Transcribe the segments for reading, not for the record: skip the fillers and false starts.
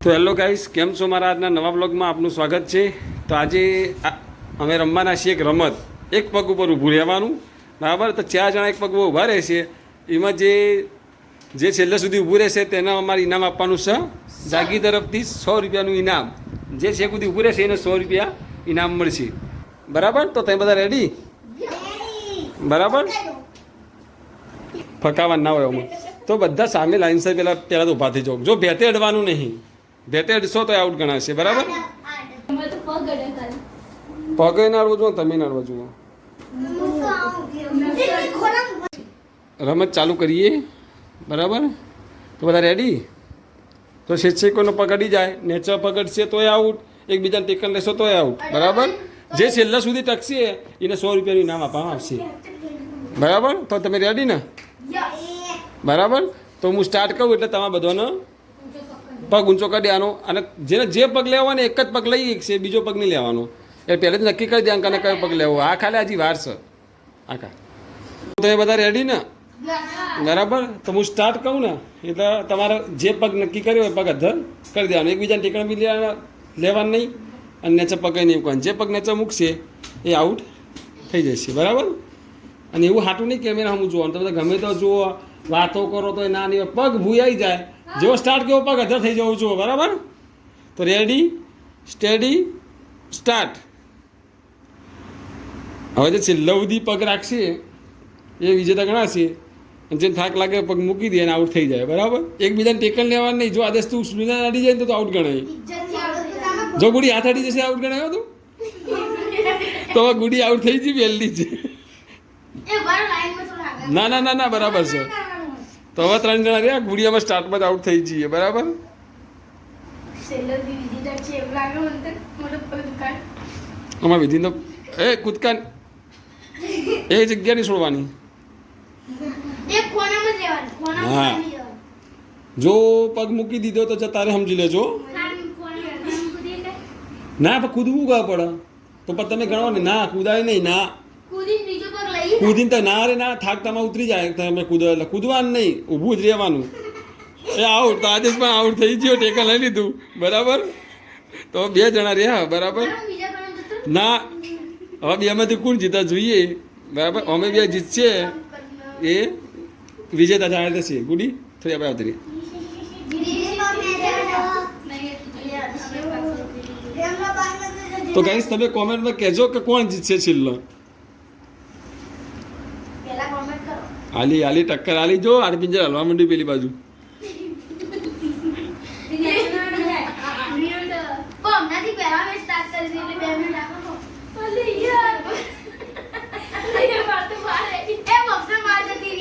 તો hello guys, કેમ છો? મારા આજના નવા બ્લોગમાં આપનું સ્વાગત છે. તો આજે અમે રમવાના છીએ એક રમત, એક પગ ઉપર ઊભું રહેવાનું, બરાબર? તો 4 જણા એક પગ ઉપર ઊભા રહેશે. એમાં જે છેલ્લે સુધી ઊભું રહેશે તેને અમારે ઇનામ આપવાનું છે. જાગી તરફથી 100 રૂપિયાનું ઇનામ. જે છેક સુધી ઊભું રહેશે એને 100 રૂપિયા ઇનામ મળશે, બરાબર? તો તમે બધા રેડી? બરાબર, ફકાવા ના હોય અમુક. તો બધા સામે લાઈનસર પહેલાં તો ઊભા થઈ જાઓ. જો ભેતે અડવાનું નહીં, ભેતે અડશો તો આઉટ ગણાશે, બરાબર? પગ ના અડવો જુઓ, તમે ના અડવો જુઓ. રમત ચાલુ કરીએ, બરાબર? તો બધા રેડી? તો શિક્ષકોનો પગ અડી જાય, નેચર પકડશે તોય આઉટ, એકબીજાને ટેકન લેશો તોય આઉટ, બરાબર? જે છેલ્લા સુધી ટકશે એને 100 રૂપિયાનું ઇનામ આપવામાં આવશે, બરાબર? તો તમે રેડી ને? બરાબર. તો હું સ્ટાર્ટ કરું એટલે તમારે બધાનો પગ ઊંચો કરી દેવાનો, અને જેને જે પગ લેવાનો એક જ પગ લઈ છે, બીજો પગ નહીં લેવાનો. એ પહેલેથી નક્કી કરી દેવાનું કે કયો પગ લેવો. આ ખાલી હજી વાર છે આખા. તો એ બધા રેડી ને? બરાબર. તો હું સ્ટાર્ટ કહું ને એટલે તમારે જે પગ નક્કી કર્યો એ પગ અધર કરી દેવાનો, એકબીજાને ટેકણ બી લેવાનું નહીં, અને નેચે પગ નહીં મૂકવાનું. જે પગ નેચે મૂકશે એ આઉટ થઈ જશે, બરાબર? અને એવું હાટું નહીં કેમેરા હું જોવાનું, તમે ગમે તો જુઓ, વાતો કરો તો ના નહીં, પગ ભૂયાઈ જાય. જેવો સ્ટાર્ટ કેવો પગ અધર થઈ જવું જુઓ, બરાબર? તો રેડી, સ્ટેડી, સ્ટાર્ટ. હવે જે છેલ્લા સુધી પગ રાખશે એ વિજેતા ગણાશે, અને જેને થાક લાગે પગ મૂકી દે અને આઉટ થઈ જાય, બરાબર? એકબીજાને ટેકન લેવાનું નહીં. જો આદેશ તું સુના અડી જાય ને તો આઉટ ગણાય. જો ગુડી હાથ અડી જશે આઉટ ગણાયો તું, તો હવે ગુડી આઉટ થઈ ગઈ વહેલી છે. ના ના ના ના, બરાબર છે. તો હવે 3 જણા રહ્યા, ગુડિયામાં સ્ટાર્ટમાં જ આઉટ થઈ જઈએ, બરાબર? આમાં વિધિ તો એ કૂદકા એ જગ્યા નહીં છોડવાની. હા, જો પગ મૂકી દીધો તો તારે સમજી લેજો. ના પણ કૂદવું કા પડે તો પણ તમે ગણો ને. ના કૂદાય નહીં, ના કૂદીને તો ના રે ના, થાક તમારે ઉતરી જાય. તમે કૂદો એટલે કૂદવાનું નહીં, ઊભું જ રહેવાનું. એ આઉટ. તો આજે પણ આઉટ થઈ ગયો, ટેકન લઈ લીધું, બરાબર? તો 2 જણા રહ્યા, બરાબર? ના, હવે 2માંથી કોણ જીતા જોઈએ, બરાબર? અમે 2 જીતશે એ વિજેતા જાણે થશે. ગુડી થોડી આપણે આવતી રહી. તો ગાઈસ તમે કોમેન્ટમાં કહેજો કે કોણ જીતશે છેલ્લો. આલી આલી ટક્કર આલી. જો આર પિંજર હલવા માંડી પેલી બાજુ.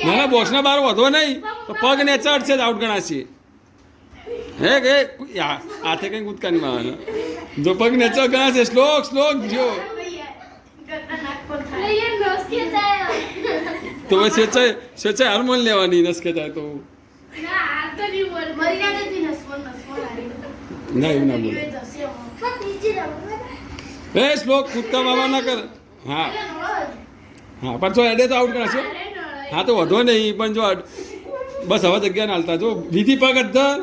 ના ના, બોક્સના બહાર વધો નહીં તો પગ ને ચડશે જ આઉટ ગણાશે. હે કે હાથે કઈ કૂદકાની મારવાના. જો પગ ને ચડ ગણાશે. શ્લોક શ્લોક જો તો સ્વેચ્છાએ હાર્મોન લેવાની. નસકે જાય તો ના, એવું ના બોલે. એ શ્લોક કૂદકા મારવા ના કર. હા હા, પણ જો એડે તો આઉટ ગણાશે. હા તો વધો નહીં, પણ જો બસ હવે જગ્યા ના હાલતા. જો વિધિ પગ અધર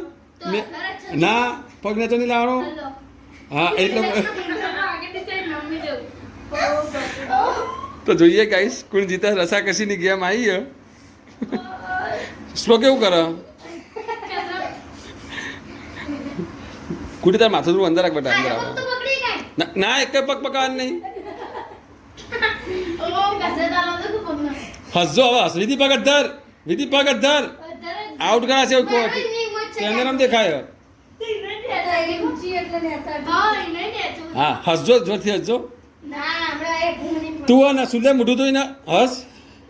ના, પગ નેચો નહીં લાવવાનો. હા એટલે તો જોઈએ ગાઈસ કોણ જીતા. રસાકસીની ગેમ આવી છે. શ્લોક કેવું કરે? કુડી તાર માથું થોડું અંદર રાખ બેટા, અંદર આવે. ના, એક પગ પકડવાનું નહીં. હસજો હવે. હસ. વિધિ પગ અધર, વિધિ પગ અધર. આઉટ ગણાશે. કેમેરામાં દેખાય. હા, હસજો, જોરથી હસજો. તું ને સુલે મોઢું ધોઈને હસ,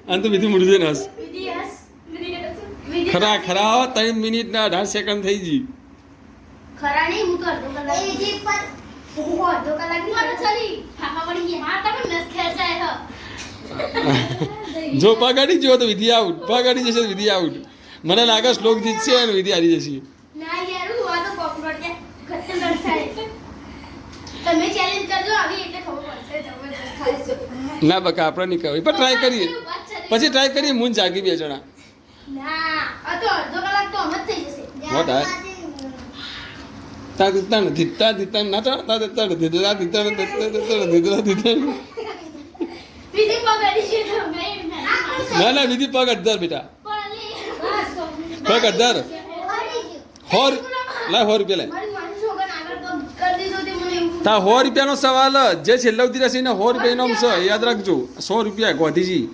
અને તું વિધિ મોઢું ધોઈને હસ. ખરા ખરા 3 મિનિટ ને 18 સેકન્ડ થઈ ગઈ. જો પગ અડી ગયો તો વિધિ આઉટ. પગ અડી જશે વિધિ આઉટ. મને લાગે શ્લોક જીતશે અને વિધિ હારી જશે. ના બકા, આપણે નહીં કહેવાય, પણ ટ્રાય કરીએ. પછી ટ્રાય કરીએ. મૂન જાગી 2 જણા. ના, આ તો અડધો કલાક તો આમ જ થઈ જશે. તા ધીતાણ ધીતા ધીતાણ ના તા તા ધીતાણ ધીતા ધીતાણ ધીતા ધીતાણ વિધિ પકડી છે તમે ના ના વિધિ પગ અધર બેટા પગ અધર હોર લાય 100 રૂપિયા લાય મારી મારી છોકરાને આગળ પગ કરી દીધો તે મને એવું તા 100 રૂપિયાનો સવાલ જે છેલ્લે ઉધી રહેશે એને 100 રૂપિયા ઇનામ છે યાદ રાખજો 100 રૂપિયા ગોધીજી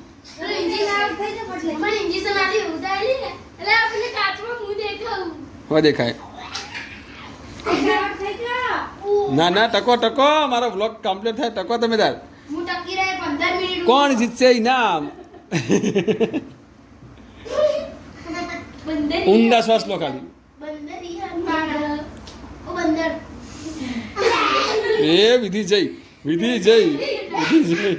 મને ઇન્જેક્શન આલી ઉડાડી ને એટલે આપણે કાચમાં મું દેખાવું હો દેખાય ના ના ટકો ટકો મારો વ્લોગ કમ્પ્લીટ થાય ટકો તમે તાર હું ટકી રહે 15 મિનિટ કોણ જીતશે ઇનામ બંદર ઊંડા શ્વાસ લો ખાલી બંદર યાર ઓ બંદર એ વિધિ જઈ વિધિ જઈ વિધિ જઈ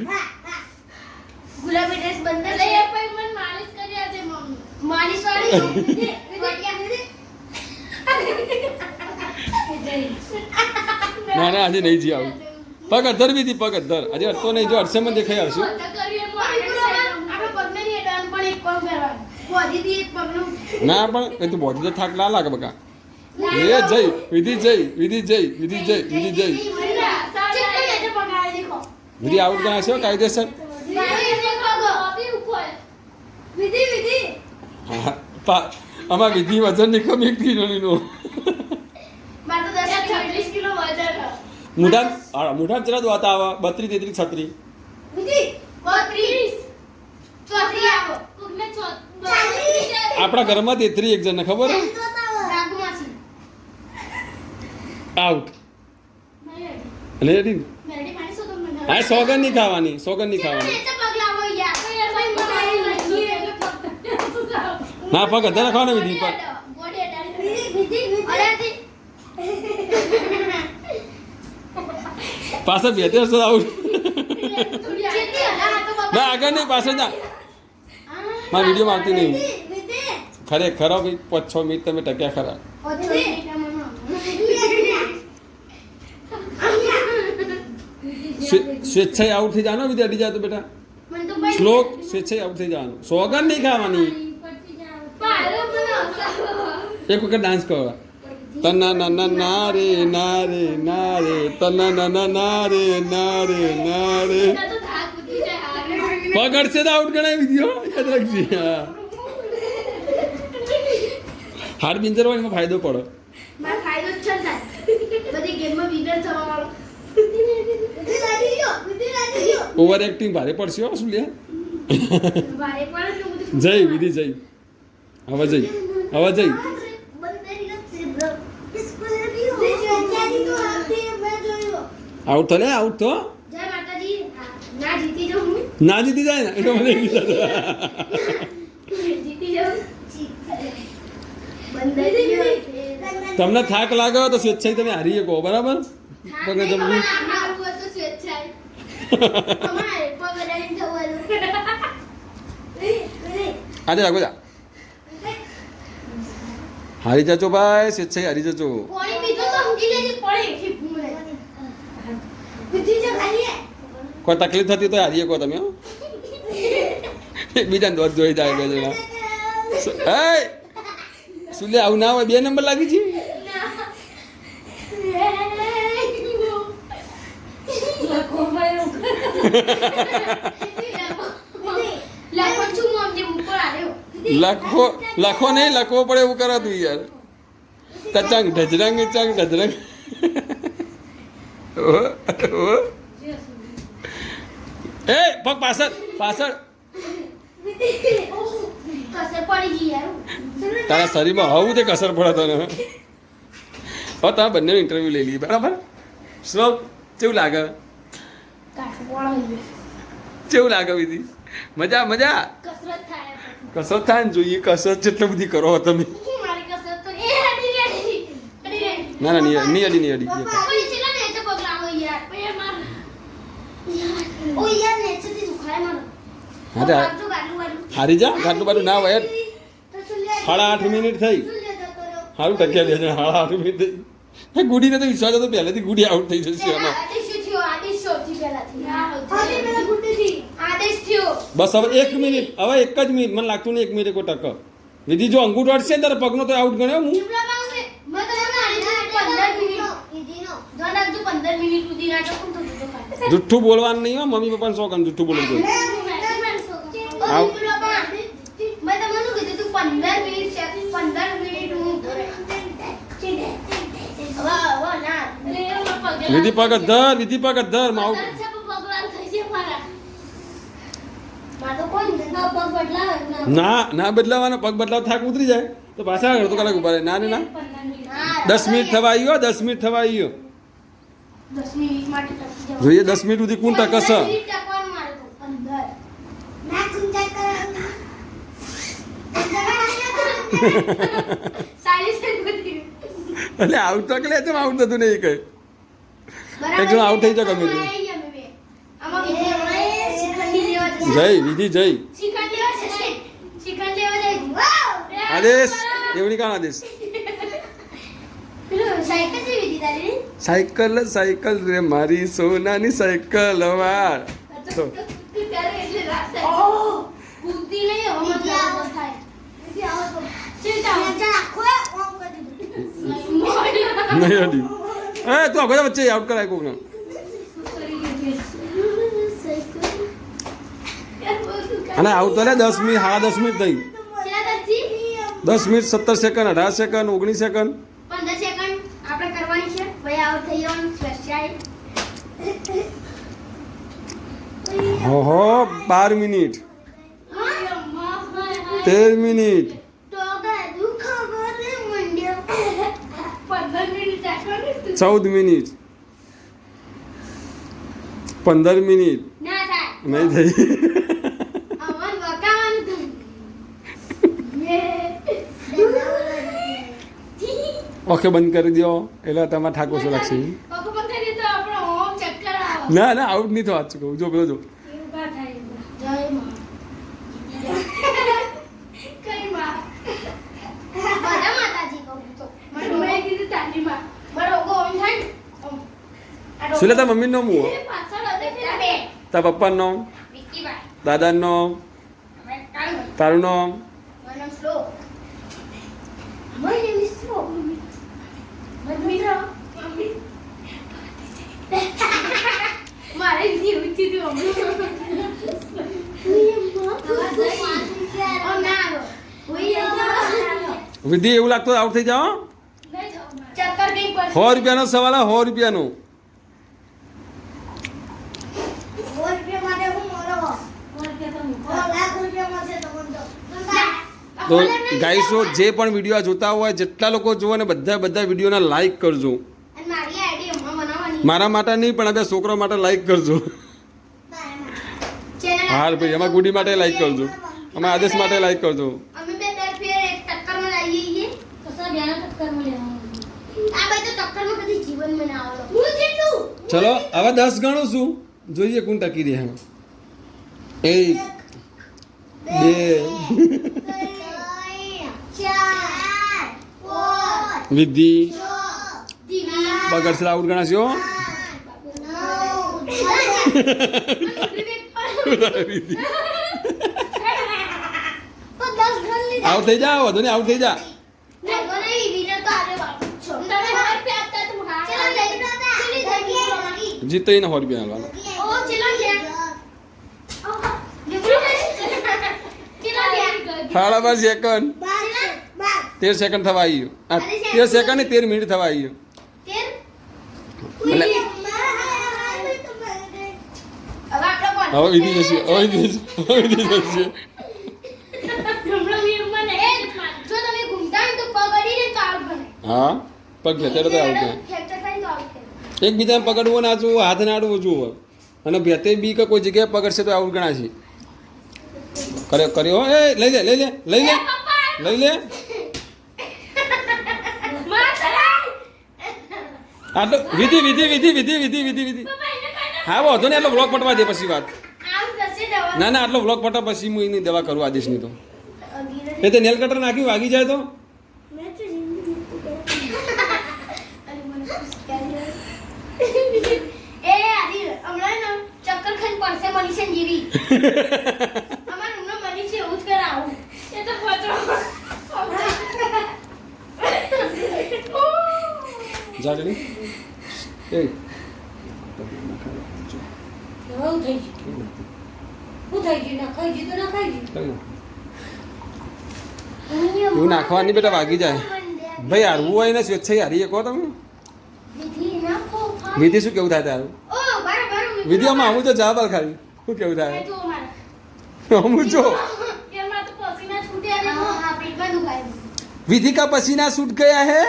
ગુલાબી ડ્રેસ બંદર લઈ આપઈ મને માલિશ કરી આજે મમ્મી માલિશ વાળી ના ના આજે નહીં જી આવું પગ અધર વિધિ પગ અધર આજે અડતો નહીં જો અડસે મને દેખાઈ આવશે આપણે પગને ની એડાન પણ એક પગ ફેરવાનું બોડીથી એક પગનું ના પણ એ તો બોડી તો થાક ના લાગે બકા એ જઈ વિધિ જઈ વિધિ જઈ વિધિ જઈ વિધિ જઈ વિધિ આઉટ ગણાય છે કાયદેસર હા આમાં વિધિ વજન ની કમી 1 કિલોની મુઠા ચલા દો આતા આવા 32 33 આપણા ઘરમાં 33 એક જણને ખબર આઉટ રેડી હા સોગન નહીં ખાવાની સોગન નહીં ખાવાની ના પગ અધર ખાવાના વિધિ પર પાછળ બે દિવસ આઉટ ના આગળ નહીં પાછળ ના મારા વિડીયોમાં આવતી નહીં ખરેખર ભાઈ 5-6 મિનિટ તમે ટક્યા ખરા સ્વેચ્છાએ આઉટ થઈ જવાનો વિદ્યાર્થી જાય તો બેટા શ્લોક સ્વેચ્છાએ આઉટ થઈ જવાનું સોગન નહીં ખાવાની એક વખત ડાન્સ કરો તના ના ના ના રે ના રે ના રે તના ના ના ના રે ના રે ના રે પગડશે તો આઉટ ગણાય વિડીયો યાદ રાખજે હાડ બિંજર હોય એમાં ફાયદો પડે ઓવર એક્ટિંગ ભારે પડશે હો શું લે જય વિધિ જય હવે જઈ હવે જઈ આઉટ તો લે આઉટ તો ના જીતી જાય ને એટલે મને તમને થાક લાગે તો સ્વેચ્છાએ તમે હારી શકો બરાબર પગ જમવું આજે રાખો જા હારી જજો ભાઈ સ્વેચ્છાએ હારી જજો કોઈ તકલીફ થતી તો હારી શકો તમે બીજાને દોધ જોઈ જાય બે જણા શું લે આવું ના હોય 2 નંબર લાગી છે લખો નહીં લખવો પડે એવું કરો તું યાર ચંગ ઢજરંગ ચંગ ઢજરંગ એ પગ પાછળ પાછળ તારા શરીરમાં આવું તે કસર પડે તને હવે તારા બંને ઇન્ટરવ્યુ લઈ લઈએ બરાબર શ્લોક કેવું લાગે કેવું લાગે વિધિ મજા મજા કસરત થાય ને જોઈએ કસરત જેટલી બધી કરો તમે ના ના નહીં અડી નહીં અડી હા હારી જા ગાટલું બાટલું ના હોય 8:30 મિનિટ થઈ સારું ટક્યા લે 8:30 મિનિટ થઈ ગુડીને તો વિશ્વાસ હતો પહેલેથી ગુડી આઉટ થઈ જશે એમાં બસ હવે 1 મિનિટ હવે 1 જ મિનિટ મને લાગતું નહીં 1 મિનિટ કોઈ ટક વિધિ જો અંગૂઠો અડશે ને તારે પગનો તો આઉટ ગણ્યો હું ગણા તું 15 મિનિટ સુધી નાટક કોણ થતું તો ખાલી જુઠ્ઠું બોલવાનું નહીં હો મમ્મી પપ્પાને શોખ અને જુઠ્ઠું બોલવું જોઈએ. આવ. મેં તમને શું કીધું તું 15 મિનિટ છે 15 મિનિટ હું વાહ વાહ ના વિધિ પગ ધર વિધિ પગ ધર માવ ભગવાન થઈ છે મારા તો કોણ પગ બદલાવે ના ના બદલાવાનો પગ બદલાવ થાક ઉતરી જાય તો પાછા અડધો કલાક ઉભા રહે ના ને ના 10 મિનિટ થવા આવ્યો 10 મિનિટ થવા આવ્યો 10 મિનિટ માટે ટકી જવાનું જોઈએ 10 મિનિટ સુધી કોણ ટકસ 15 મિનિટ ટકવાનું મારે તો 15 ના ચિંતા કર એટલે આઉટ તો એટલે એમ આઉટ થતું નહીં કઈ એક જણ આઉટ થઈ જાય ગમે તે જય વિધિ જય આદેશ એવડી કાણ આદેશ સાયકલ સાયકલ રે મારી સોનાની સાયકલ વાર તો નહીં હડી એ તું આખો વચ્ચે આઉટ કરાય કોક ને અને આઉટ તો લે 10 મિનિટ 10.5 મિનિટ થઈ 10 minute 17 second 18 second 19 second 15 second આપણે કરવાની છે ભાઈ આઉટ થઈ જવાનું સ્પેશિયલ ઓહો 12 મિનિટ 13 મિનિટ 14 મિનિટ 15 મિનિટ ના થાય નહીં થઈ અમન વકાવાનું તું ઓકે બંધ કરી દો એટલે તમારે ઠાકોર શું લાગશે પગ બંધ કરી તો આપણો હોમ ચક્કર આવે ના ના આઉટ નહીં થવા ચૂકો જો પેલો જો ઉભા થાય જય માં કઈ માં બધા માતાજી કહું તો મને મેં કીધું તારી માં બરોબર ઓમ થાય સુલે તાર મમ્મીનો નામ હું પાછળ હતા બે તાર પપ્પાનું નામ વિક્કીભાઈ દાદાનું નામ અમે કાલ તારું નામ મને સ્લો મને મિસ્ટ્રો મમ્મી મારે જીવ ચીધું વિધિ એવું લાગતું આઉટ થઈ જાઓ ચક્કર કઈ પર 100 રૂપિયાનો સવાલ 100 રૂપિયાનો તો ગાઈસો જે પણ વિડીયો જોતા હોય જેટલા લોકો જુઓ ને બધા વિડીયોને લાઈક કરજો મારી આઈડી હમણાં બનાવવાની મારા માટે નહીં પણ આ બે છોકરા માટે લાઈક કરજો હા ભાઈ એમાં ગુડી માટે લાઈક કરજો અમે આદેશ માટે લાઈક કરજો અમે બે દર ફેર એક ટક્કરમાં લાવીએ છીએ તો સર બેના ટક્કરમાં લેવાનું આ ભાઈ તો ટક્કરમાં કદી જીવનમાં ના આવલો હું જીતું ચલો હવે 10 ગણું છું જોઈએ કોણ ટકી રહે એમાં 1 2 વિધિ બગડશે આઉટ ગણાશ્યો આઉટ થઈ જા વધુ ને આઉટ થઈ જા જીતો એને 100 રૂપિયા હાલવાનું 12 સેકન્ડ 13 સેકન્ડ થવા આવ્યું 13 સેકન્ડ ને 13 મિનિટ થવા આવ્યું હવે વિધિ જશે હા પગ લે ત્યારે તો આઉટ એકબીજાને પકડવું ના જોવું હાથ નાડવું જોવું અને ભેતે બી કે કોઈ જગ્યાએ પકડશે તો આઉટ ગણાશે કર્યો એ લઈ લે આટલો વિધિ હા વાંધો ને આટલો બ્લોક પટવા દે પછી વાત ના આટલો બ્લોક પટા પછી હું એની દવા કરું આદેશની તો એ તે નેલ કટર નાખ્યું વાગી જાય તો ચક્કર ખાઈને પડશે મનીષા જેવી અમાર રૂમનો મનીષ એવું જ કરાવું એ તો પત્રો જાગડી એ કેવું થઈ ગયું શું થઈ ગયું ના ખાઈ ગયું તો ના ખાઈ ગયું એવું નાખવાની બેટા વાગી જાય ભાઈ હારવું હોય ને સ્વેચ્છાએ હારીએ કહો તમે વિધિ શું કેવું થાય તારું વિધિ આમાં આવું તો જવાબ આલ ખાલી શું કેવું થાય આવું જો विधि का पसीना सूट गया है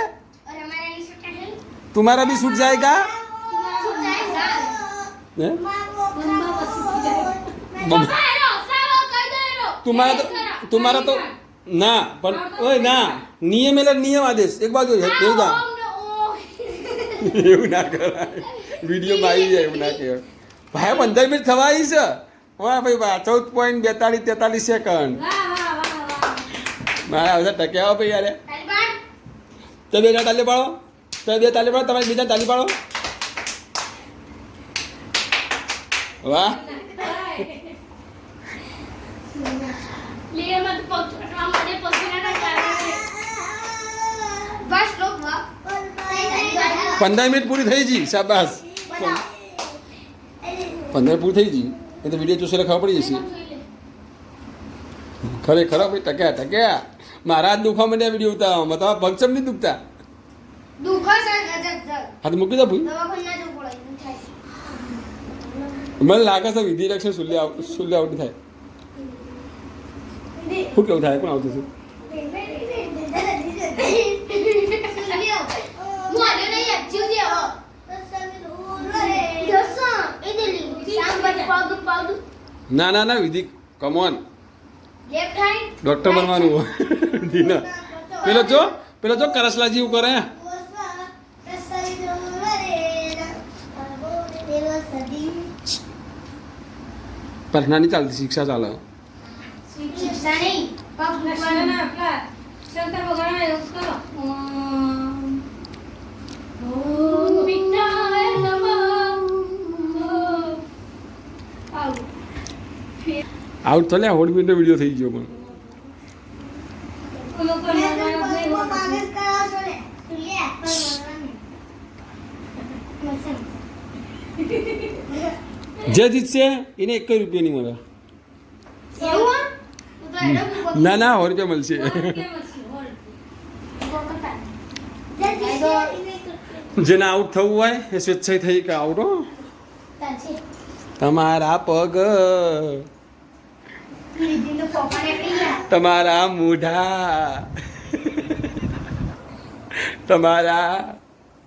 तुम्हारा भी सूट जाएगा हैं? तुम्हारा तो ना पण ओय ना नियम એટલે નિયમ આદેશ એક બાજુ દેવ જા એવું ના કરાય વિડીયોમાં આવી જાય એવું ના કહેવાય ભાઈ 15 મિનિટ થવા આવી છે વાહ ભાઈ વાહ 14.42 સેકન્ડ મારા બધા ટક્યા ભાઈ યાર તો બે તાલી પાડો તો બે તાલી પાડો તમારી બીજા તાલી પાડો વાહ લે મત પકડવા માટે પસીના ના કાઢે બસ લોક વા 15 મિનિટ પૂરી થઈ ગઈ શાબાશ 15 પૂરી થઈ ગઈ એ તો વિડીયો જોશે ખબર પડી જશે ખરેખર ભાઈ ટક્યા મારા હાથ દુખવા માંડ્યા વિડીયો ઉતારવામાં તમારા પગ ચમ નહીં દુખતા દુખા છે ગજબ હાથ મૂકી દો ભાઈ દવાખાના જો પડાય થાય મને લાગે છે વિધિ રક્ષણ શૂન્ય આઉટ થાય શું કેવું થાય કોણ આવતું છે ના ના ના વિધિ કમોન ડોક્ટર બનવાનું દીના પેલો જો કરસલાજી એવું કરે પ્રાર્થના નહીં ચાલતી શિક્ષા ચાલે શિક્ષા નહીં પગ મૂકવાના આપલા શંકર ભગવાન એવું કરો ઓમ વિઘ્નાય નમઃ આઉટ થલે હોડ મિનિટનો વિડીયો થઈ ગયો પણ જે જીતશે એને 1 રૂપિયા નહીં મળે ના ના 100 રૂપિયા મળશે જેને આઉટ થવું હોય એ સ્વેચ્છાએ થઈ કે આઉટ હો તમારા પગ તમારા મૂઢા તમારા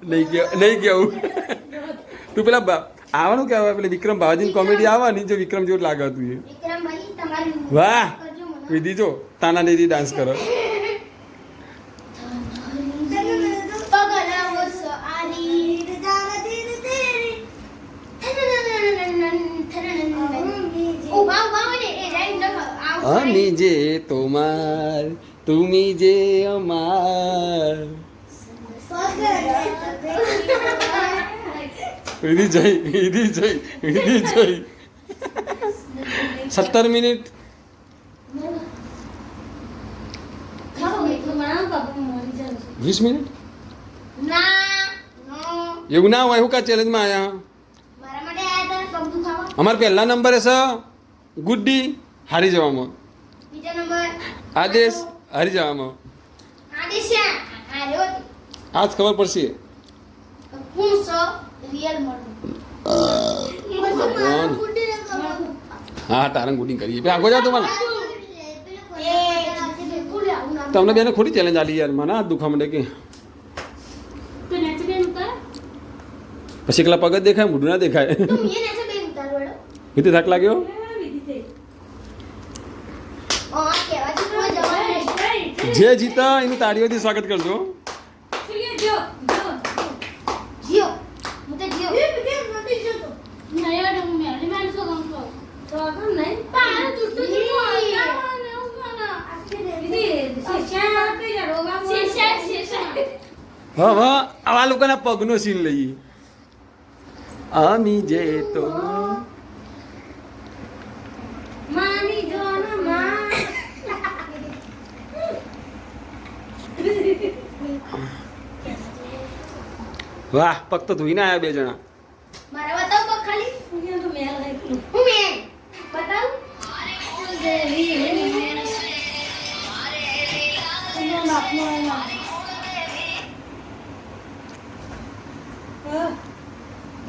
નહીં કેવું તું પેલા આવવાનું કહેવાય પેલી વિક્રમ બાવાજીની કોમેડી આવવાની જો વિક્રમ જેવું લાગે તું એ વાહ વિધિ જો તાના દેદી ડાન્સ કરો আমি যে তোমার তুমি যে আমার વિધિ જઈ 17 મિનિટ 20 મિનિટ એવું ના હોય હું કા ચેલેન્જમાં આયા અમારે પહેલા નંબરે છે ગુડ્ડી હારી જવામાં આદેશ હારી જવામાં આજ ખબર પડશે હા તારણ ગુડિંગ કરીએ આગો જાઓ તમારે તમને બેને ખોટી ચેલેન્જ આલી યાર મને હાથ દુખા માંડે કે પછી એકલા પગ જ દેખાય મોઢું ના દેખાય થાક લાગ્યો જે જીતા એનું તાળીઓથી સ્વાગત કરજો હવે આવા લોકોના પગનો સીન લઈએ આમી જે તો વાહ પગ તો ધોઈને આવ્યા બે જણા મારા બતાવ પગ ખાલી હું તો મેલ રાખું હું મેલ બતાવ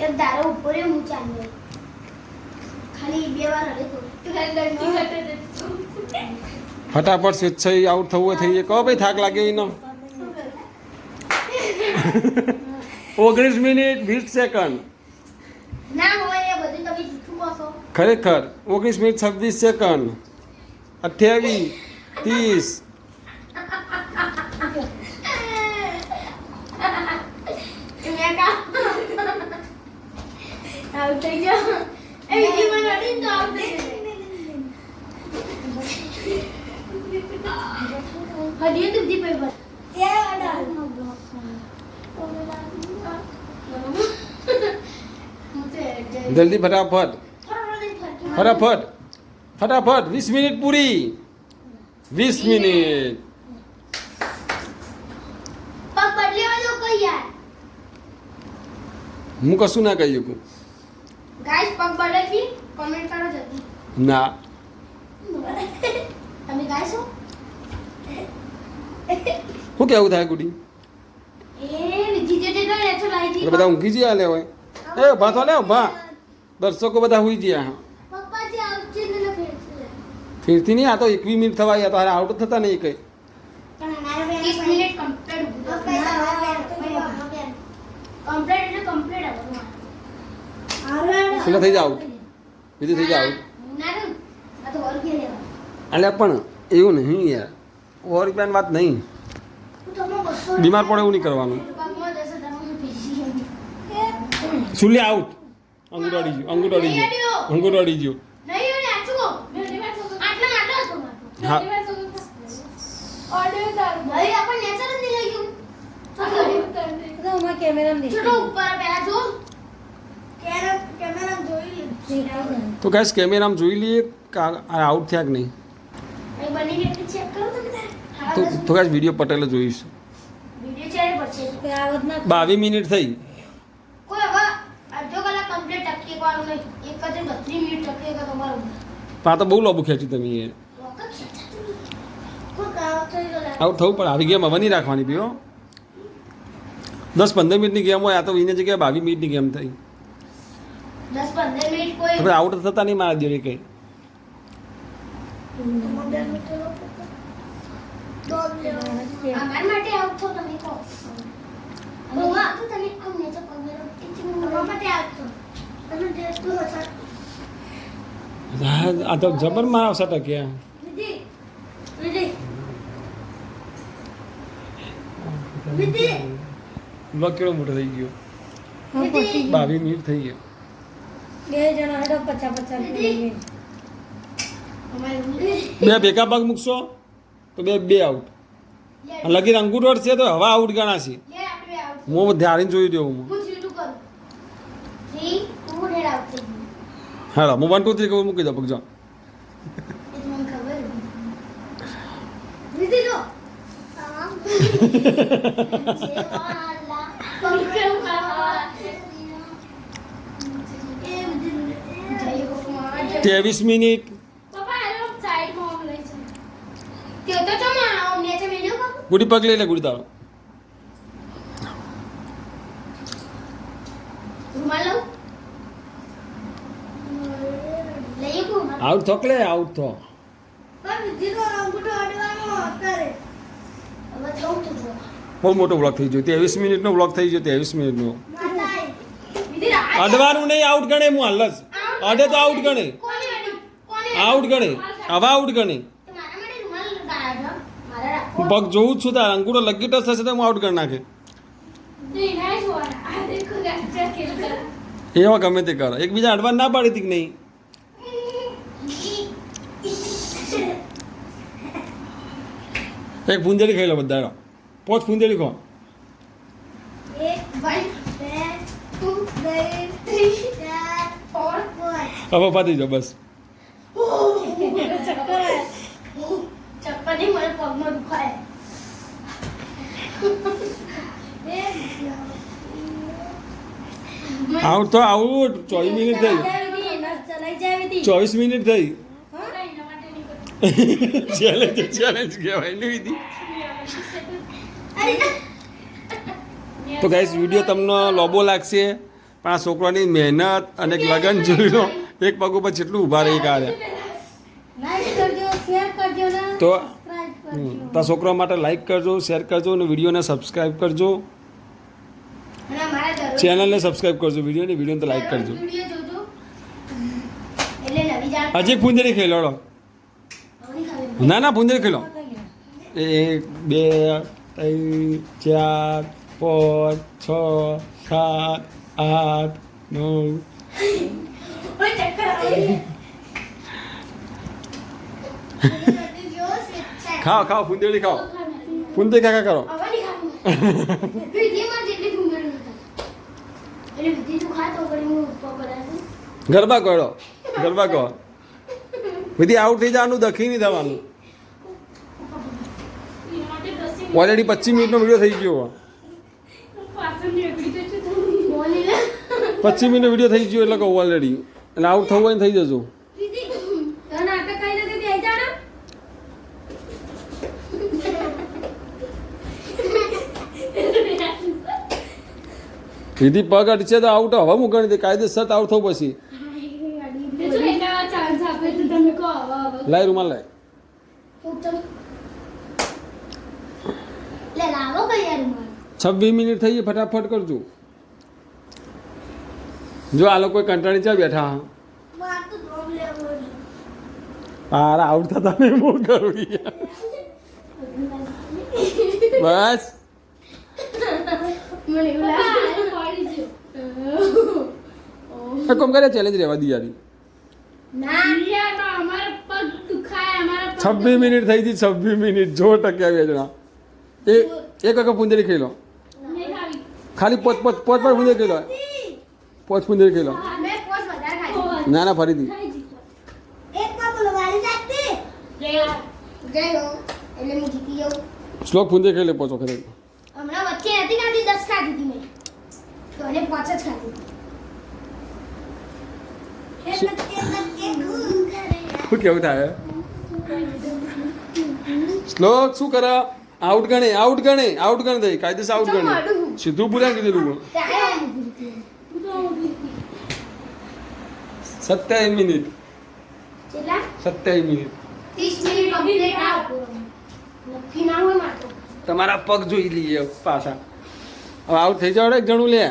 એક દારો ઉપર હું ચાલ્યો ખાલી બે વાર હલે તો તું ખાલી દંડી ઘટે ફટાફટ સ્વેચ્છાએ આઉટ થવું હોય થઈ જાય કહો ભાઈ થાક લાગે એનો 19 મિનિટ 20 સેકન્ડ ના હોય એ બધું તમે જૂઠું કહો છો ખરેખર 19 મિનિટ 26 સેકન્ડ 28 30 મેં કા આઉટ થઈ જાઓ એ વિડિયો માં નડી તો આઉટ થઈ હડિયો તો દી પેપર એ આડા જલ્દી ફટાફટ ફટાફટ ફટાફટ 20 મિનિટ પૂરી 20 મિનિટ પગ બદલ્યો જો કઈ યાર હું કશું ના કહી શકું ગાઈસ પગ બદલવી કમેન્ટ કરો જલ્દી ના તમે ગાઈસ હો શું કેવું થાય ગુડી એ વિધિ જે તો નેચો લાઈ દી એટલે બધા ઊંઘી ગયા લે હોય એ ઉભા તો લે ઉભા દર્શકો બધા હુઈ ગયા પપ્પાજી આઉટ છે ને ફેરશે ફેરથી નહીં આ તો 21 મિનિટ થવા ગયા તો હારે આઉટ થતા નહીં કઈ પણ મારે 20 મિનિટ કમ્પ્લીટ કમ્પ્લીટ એટલે કમ્પ્લીટ આવવાનું એટલે થઈ જાવ વિધિ થઈ જાવ ના આ તો ઓર કે લેવા એટલે પણ એવું નહીં યાર ઓર બેન વાત નહીં હું તો 200 બીમાર પડે એવું નહીં કરવાનું પગમાં 10 તમે પીસી સુલે આઉટ અંગૂઠો અડી ગયો અંગૂઠો અડી ગયો નહીં ઓને આચુકો આટલા આટલા હતો હા ઓર્ડર કર ભાઈ આપણ નેચર જ નહીં લાગ્યું તો હું કેમેરામાં દેખ ચલો ઉપર પહેલા જો કેમેરા જોઈ તો ગાઈસ કેમેરામાં જોઈ લઈએ આઉટ થયા કે નહીં એ બની એટલે ચેક કરો તમે તો ગાઈસ વિડીયો પટેલે જોઈશું વિડિયો ચેર પર છે કે આવત ના 22 મિનિટ થઈ કોઈ હવે અડધો કલાક કમ્પ્લીટ ટકી કરવાનું નહીં એક કદે 32 મિનિટ ટકી કે તમારું પણ આ તો બહુ લોબુ ખેંચ્યું તમે યાર વખત ખેંચાતું કોઈ કાવ થઈ ગયો આઉટ થવું પણ આવી ગેમ હવે નહીં રાખવાની પીઓ 10-15 મિનિટની ગેમ હોય આ તો એની જગ્યાએ 22 મિનિટની ગેમ થઈ 10-15 મિનિટ કોઈ હવે આઉટ થતા નહીં મારા જેવી કઈ અમાર માટે આઉટ થો તમે કહો મમ્મા તો તમે આમ નેચર પગેરો ટીચિંગ મમ્મા માટે આઉટ થો તમે જે તું હસા આ તો જબર મારા સટક્યા વિધિ વિધિ વિધિ બ્લોક કેવો મોટો થઈ ગયો હા પહોંચી 22 મિનિટ થઈ ગયો બે જણા હેડો 50 મિનિટ અમારે વિધિ બે ભેગા પગ મૂકશો તો બે આઉટ લગીર અંગૂઠો છે તો હવા આઉટ ગણાશે લે આપણે આઉટ હું ધ્યાન જોઈ દઉં હું હું થ્રી ટુ કરું 3 2 હેડ આઉટ થઈ ગયું હા હું 1 2 3 કહું મૂકી દો પગ જો એ તો મને ખબર વિધિ જો જેવાલા પંખેમ ખાવા એ વિધિ જય ભગવાન 23 મિનિટ પપ્પા હેલો સાઈડ માં ઓમ લઈ છે તે તો ચમા ઓમ ને છે મેલ્યો બાપુ ગુડી પગ લઈ લે ગુડી તારો રૂમાલ લઉં લઈ કો આઉટ થોકલે આઉટ થો પણ વિધિ નો અંગૂઠો અડવાનો અત્યારે હવે જઉં તો જો બહુ મોટો બ્લોક થઈ ગયો 23 મિનિટનો બ્લોક થઈ ગયો 23 મિનિટનો માતાઈ વિધિ રાજ અડવાનું નહીં આઉટ ગણે હું હાલ જ અડે તો આઉટ ગણે કોની વાડી કોની આઉટ ગણે હવા આઉટ ગણે તો મારા માટે રૂમાલ લાવ્યા મારા રાખો હું પગ જોઉં જ છું તાર અંગૂઠો લગી ટચ થશે તો હું આઉટ કરી નાખે નહીં ના જોવાના આ દેખો ગાચા ખેલ કર એવા ગમે તે કરો એકબીજા અડવા ના પાડી હતી કે નહીં એક ફૂંદડી ખાઈ લો બધા પોચ ફૂંદડી ખો 1 2 3 4 હવે પાતી જાઓ બસ ચક્કર નહીં મને પગમાં દુખાય આઉટ તો આઉટ 24 મિનિટ થઈ ચલાઈ જાય વિધિ 24 મિનિટ થઈ હા? ચેલેન્જ ચેલેન્જ કહેવાય ને વિધિ તો ગાઈસ વિડીયો તમને લોબો લાગશે પણ આ છોકરાની મહેનત અને એક લગન જોઈ લો એક પગ ઉપર જેટલું ઊભા રહી કાઢે લાઈક કરજો શેર કરજો ને તો સબસ્ક્રાઇબ કરજો તો છોકરા માટે લાઈક કરજો શેર કરજો અને વિડીયોને સબસ્ક્રાઈબ કરજો અને અમારા દરરોજ ચેનલને સબસ્ક્રાઈબ કરજો વિડીયોને તો લાઈક કરજો વિડીયો જોજો એટલે નવી જાણ હજી એક ફૂંદરી ખેલો હવે ખાલી ના ના ફૂંદરી ખેલો 1 2 3 4 5 6 7 8 9 ઓય ચક્કર આવે ખાઓ ખાઓ ફૂંદરી ખાઓ ફૂંદરી કાકા કરો હવે નહીં ખાવું વિધિમાં જેટલી ભૂંગળી નથી એટલે વિધિ તું ખા તો કરી હું ઉપર કરાવું ગરબા કરો ગરબા કહો વિધિ આઉટ થઈ જવાનું દખી નહીં થવાનું ઓલરેડી 25 મિનિટનો વિડીયો થઈ ગયો બોલી લે 25 મિનિટનો વિડીયો થઈ ગયો એટલે કહું ઓલરેડી એટલે આઉટ થવું હોય ને થઈ જજો વિધિ તો નાટક કઈ નથી દે જાણે વિધિ પગ અડશે તો આઉટ હવે હું ગણી દે કાયદેસર આઉટ થવું પછી લાય રૂમાલ લાય લે લાવો કઈ યાર માર 26 મિનિટ થઈ ગઈ ફટાફટ કરજો જો આ લોકો કંટાળી ચા બેઠા હા માર તો ડ્રોપ લેવો પારા આઉટ થતા નહીં હું કરું યાર. બસ મને એવું લાગે પડી ગયો કોમ કરે ચેલેન્જ રહેવા દી યારી ના યાર અમારા પગ દુખાય અમારા 26 મિનિટ થઈ ગઈ 26 મિનિટ જો ટક્યા બે જણા એક વખત પૂંજરી ખેલો નહીં ખાવી ખાલી પોચ પૂંજરી ખેલો પોચ પૂંજરી ખેલો મેં પોસ વધારે ખાઈ ના ના ફરીથી એક માં બોલો વાળી જાતી ગયો એટલે હું જીતી જાઉં શ્લોક પૂંજરી ખેલે પોચો ખરે હમણાં વચ્ચે હતી ખાધી 10 ખાધી હતી મેં તો એને 5 જ ખાધી શું કેવું થાય શ્લોક શું કરે આઉટ ગણે દઈ કાયદેસર આઉટ ગણે સીધું પૂરા કીધેલું 27 મિનિટ કેટલા 27 મિનિટ 30 મિનિટ કમ્પ્લીટ આવ નક્કી ના હોય મારતો તમારા પગ જોઈ લઈએ પાછા હવે આઉટ થઈ જાવ એક જણું લે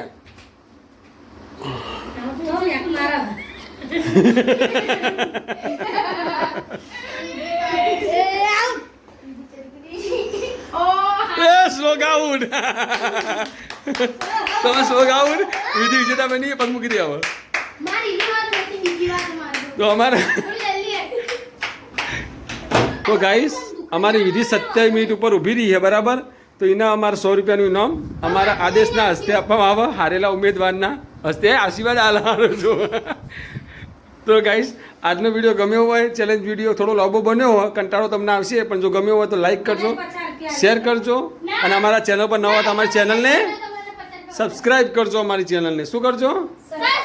એ શ્લોક આઉટ તમે શ્લોક આઉટ વિધિ વિજેતા બની પગ મૂકી દે હવે મારી વાત નથી બીજી વાત મારતો તો અમારે જલ્દી તો ગાઈસ અમારી વિધિ 27 મિનિટ ઉપર ઊભી રહી છે બરાબર તો એના અમારા 100 રૂપિયાનું ઇનામ અમારા આદેશના હસ્તે આપવામાં આવે હારેલા ઉમેદવારના હસ્તે આશીર્વાદ આલવાનો છો તો ગાઈસ આજનો વિડીયો ગમ્યો હોય ચેલેન્જ વિડીયો થોડો લાંબો બન્યો હોય કંટાળો તમને આવશે પણ જો ગમ્યો હોય તો લાઈક કરજો શેર કરજો અને અમારા ચેનલ પર નવા તો અમારી ચેનલને સબસ્ક્રાઈબ કરજો અમારી ચેનલને શું કરજો સબસ્ક્રાઇબ